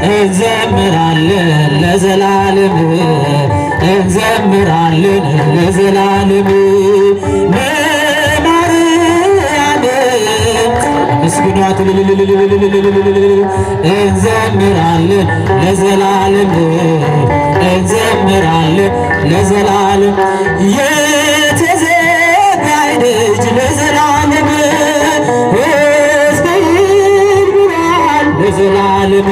እንዘምራለን ለዘላለም እንዘምራለን ለዘላለም ለማርያም ምስግኗት እንዘምራለን ለዘላለም እንዘምራለን ለዘላለም የተዘጋች ደጅ ለዘላለም ለዘላለም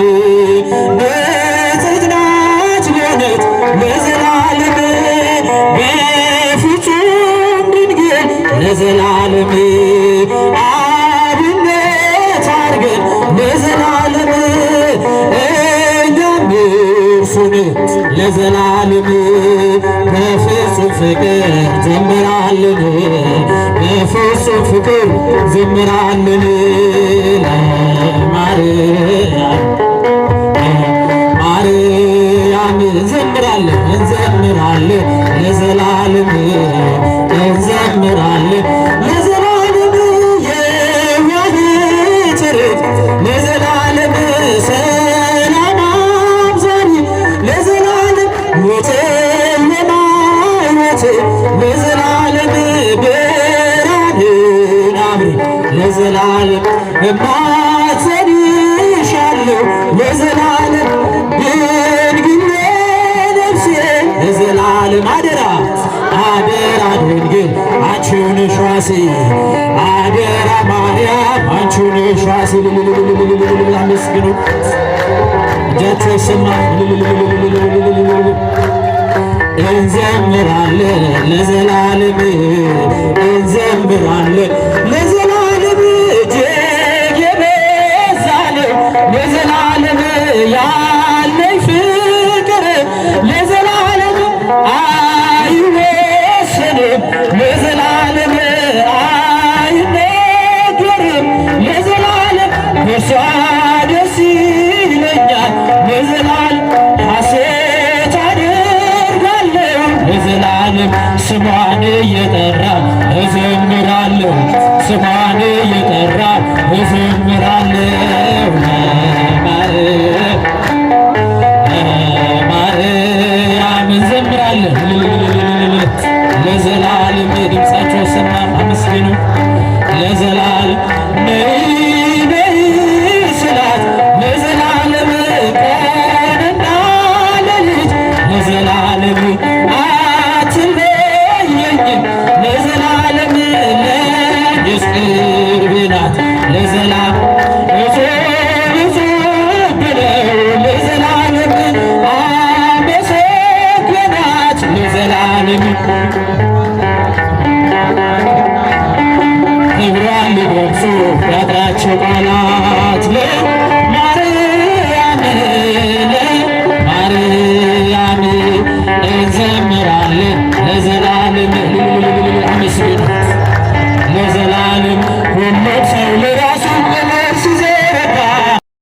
በጽናች በእውነት ለዘላለም በፍጹም ድንግል ለዘላለም አብነት አድርገን ለዘላለም እኛም እርሱን ለዘላለም በፍጹም ፍቅር ዘምራለን በፍጹም ፍቅር ዘምራለን ማርያም እንዘምራለን እንዘምራለን ለዘላለም እንዘምራለን ለዘላለም የዋህት ርት ለዘላለም ሰላም አብዛኝ ለዘላለም ሞትና ሕይወት ለዘላለም ብርሃንን አብሪ ለዘላለም እማጸንሻለሁ ለዘላለም ድንግል ነፍሴ ለዘላለም አደራ አደራ ድንግል አንቺው ነሽ ዋሴ አደራ ማርያም አንቺው ነሽ ዋሴ አመስግኑ እጃቸው ይሰማ እንዘምራለን ለዘላለም እንዘምራለን ለዘላለም እጅግ የበዛልህ ለዘላለም ያለኝ ፍቅር ለዘላለም አይወሰንም ለዘላለም አይነገርም ለዘላለም በሷ ደስ ይለኛል ለዘላለም ሐሴት አደርጋለሁ ለዘላለም ስሟን እየጠራ እዘምራለሁ ስሟን እየጠራ እዘምራለሁ ማርያም እንዘምራለን ለዘላለም የድምፃቸው ሰማ አመስግኑ ለዘላለም ነይ ነይ ስላት ለዘላለም ቀንና ሌሊት ለዘላለም አትለየኝም ለዘላለም ለእኔስ ቅርብ ናት ለዘላለም ብለው ለዘላለም አመሰገናት ለዘላለም ክብሯን ሊገልጹ ያጥራቸው ቃላት ለማርያም ለማርያም እንዘምራለን ለዘላለም አመስግኑ ለዘላለም ሁሉም ሰው